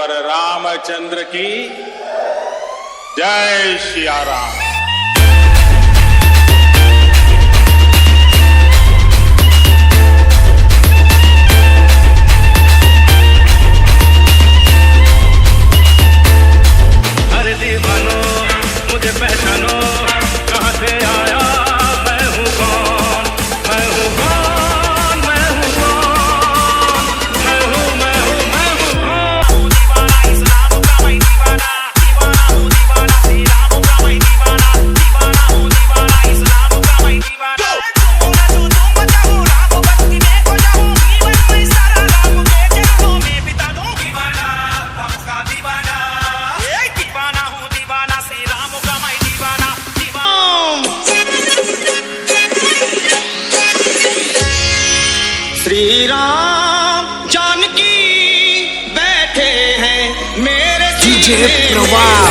सियावर रामचंद्र की जय सिया राम। अरे दीवानो मुझे पहचानो, कहाँ से आया मैं हूँ कौन, मैं हूँ कौन, मैं हूँ कौन, मैं हूँ मैं हूँ मैं हूँ कौन। दीवाना इस्लाम का मैं दीवाना, दीवाना हूँ दीवाना श्री राम का मैं दीवाना, दीवाना हूँ दीवाना इस्लाम का मैं दीवाना। तुम चाहूँ राम भक्ति में खो जाऊँ, जीवन में सारा राम के चरणों में बिता दूँ। दीवाना सबका दीवाना, दीवाना हूँ दीवाना श्री राम का मैं दीवाना, श्री राम जानकी बैठे हैं मेरे डीजे प्रवाह।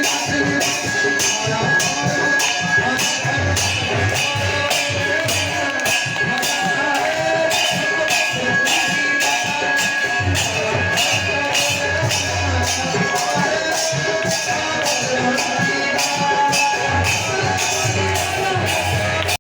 Thank you.